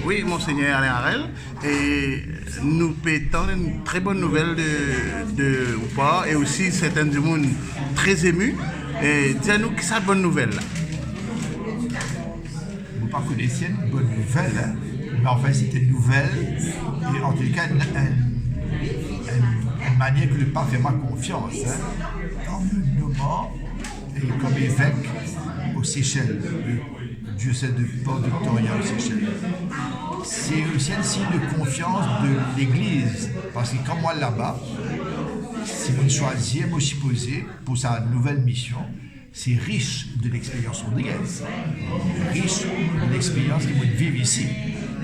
Oui, Monseigneur Alain Harel, et nous pétons une très bonne nouvelle de ou pas, et aussi certains du monde très émus. Et dis-nous qui c'est la bonne nouvelle là. Vous ne connaissiez une bonne nouvelle, hein? Mais en fait c'était une nouvelle, et en tout cas une manière que le pape fait ma confiance, hein, en me nommant et comme évêque aux Seychelles, le diocèse de Port-Victoria aux Seychelles. C'est aussi un signe de confiance de l'Église, parce que comme moi là-bas, si vous choisissez, moi aussi posé pour sa nouvelle mission, c'est riche de l'expérience rodriguaise, riche de l'expérience qu'ils vont vivre ici.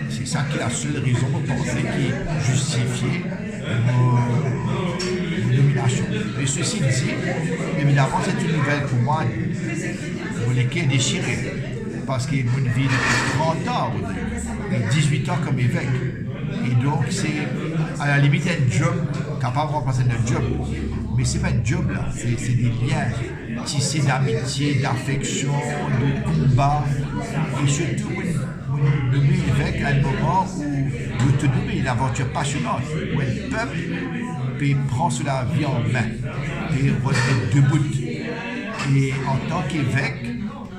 C'est ça qui est la seule raison pour penser qui justifie nos nominations. Mais ceci dit, évidemment, c'est une nouvelle pour moi, qui est déchirée, parce qu'il y a une vie de 30 ans, et 18 ans comme évêque. Et donc, c'est à la limite un job, capable de remplacer notre job. Mais c'est pas un job là, c'est des liens tissés d'amitié, d'affection, de combat. Et surtout, nommer évêque à un moment où l'autonomie est une aventure passionnante, où un peuple peut prendre la vie en main et remettre debout. Et en tant qu'évêque,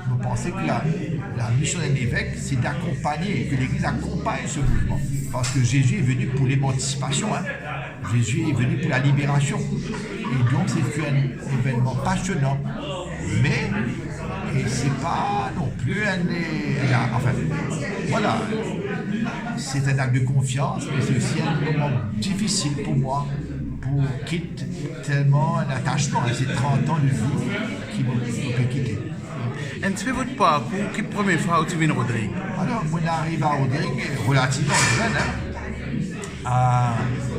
vous pensez que la mission d'un évêque, c'est d'accompagner, que l'Église accompagne ce mouvement. Parce que Jésus est venu pour l'émancipation, hein. Jésus est venu pour la libération. Et donc, c'est un événement passionnant. Mais, et c'est pas non plus enfin, voilà, c'est un acte de confiance, mais c'est aussi un moment difficile pour moi, pour quitter tellement un attachement à ces 30 ans de vie qui me peut quitter. Un petit peu votre parcours, qui première fois où tu viens à Rodrigue? Alors, on arrive à Rodrigue relativement jeune, hein,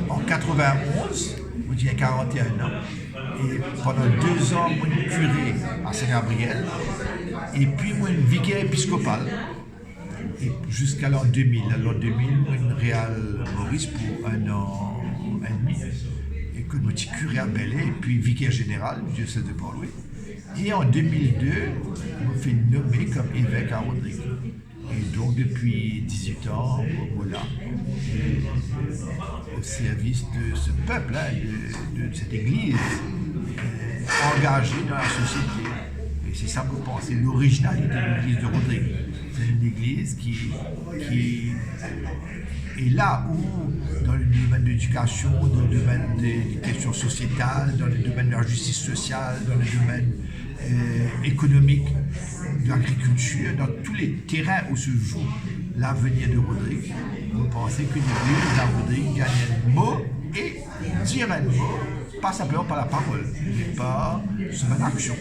en 91, on dit à 41 ans. Et pendant 2 ans, moi, je suis curé à Saint-Gabriel, et puis moi, une vicaire épiscopal, et jusqu'à l'an 2000. L'an 2000, moi, une réal Maurice pour 1 an et demi, et que moi, je suis curé à Belley, et puis vicaire général du diocèse de Port-Louis. Et en 2002, on m'a fait nommer comme évêque à Rodrigue. Et donc, depuis 18 ans, voilà, au service de ce peuple, hein, de cette église, engagée dans la société. Et c'est ça que vous pensez, l'originalité de l'église de Rodrigue. C'est une église qui est là où, dans le domaine de l'éducation, dans le domaine des questions sociétales, dans le domaine de la justice sociale, dans le domaine économique, de l'agriculture, dans tous les terrains où se joue l'avenir de Rodrigue, vous pensez que l'église à Rodrigue gagne un mot et dire un mot, pas simplement par la parole, mais par son action.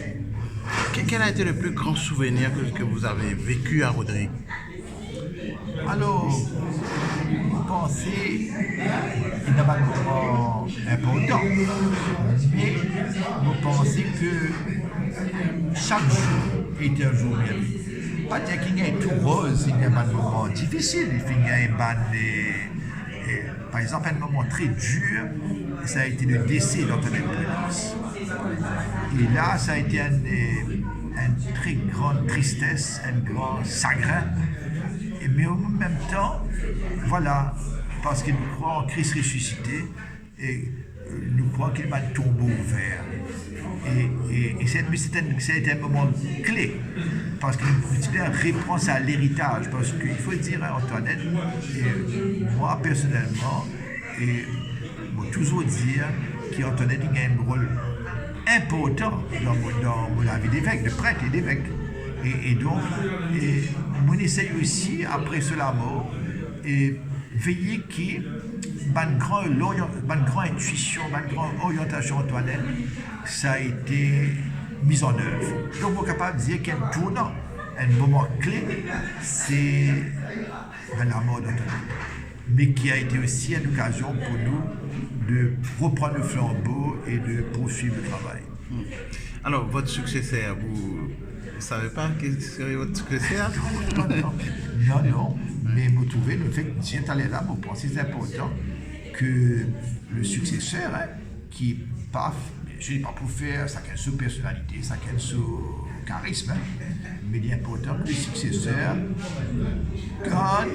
Quel a été le plus grand souvenir que vous avez vécu à Rodrigue? Alors, vous pensez énormément important, mais vous pensez que chaque jour est un jour merveilleux. Pas dire qu'il y a tout rose, il y a un moment difficile, il y a par exemple, un moment très dur, ça a été le décès d'Antoinette Prudence. Et là, ça a été une très grande tristesse, un grand chagrin. Mais en même temps, voilà, parce que nous croyons en Christ ressuscité et nous croyons qu'il va tomber ouvert. Et ça a été un moment clé, parce qu'il y a une réponse à l'héritage, parce qu'il faut dire à Antoinette, et moi personnellement, et moi toujours dire qu'Antoinette a un rôle important dans la vie d'évêque, de prêtre et d'évêque. Et donc, on essaye aussi, après cela mort, et veiller qu'il une grande intuition, une grande orientation Antoinette, ça a été mis en œuvre. Donc, on est capable de dire qu'il y a un tournant, un moment clé, c'est la mort d'Antoinette. Mais qui a été aussi une occasion pour nous de reprendre le flambeau et de poursuivre le travail. Alors, votre successeur, vous ne savez pas qui serait votre successeur? Non, mais vous trouvez le fait que si vous allez là, vous pensez que c'est important que le successeur, hein, qui paf, je ne dis pas pour faire, ça a une personnalité, ça a un charisme, hein, mais il est important que le successeur, quand garde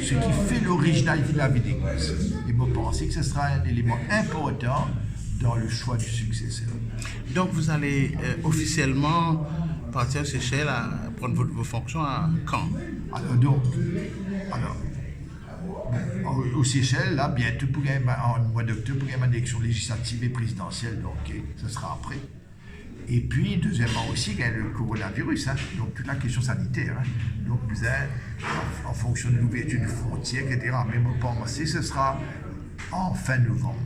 ce qui fait l'originalité de la vie d'Église. Et je pense que ce sera un élément important dans le choix du successeur. Donc vous allez officiellement partir aux Seychelles à prendre vos fonctions à quand? Aux Seychelles, là, bientôt, en mois d'octobre, pour une élection législative et présidentielle, donc ce sera après. Et puis, deuxièmement aussi, il y a le coronavirus, donc toute la question sanitaire. Donc, en fonction de l'ouverture des frontières, etc. Mais je pense que ce sera en fin novembre.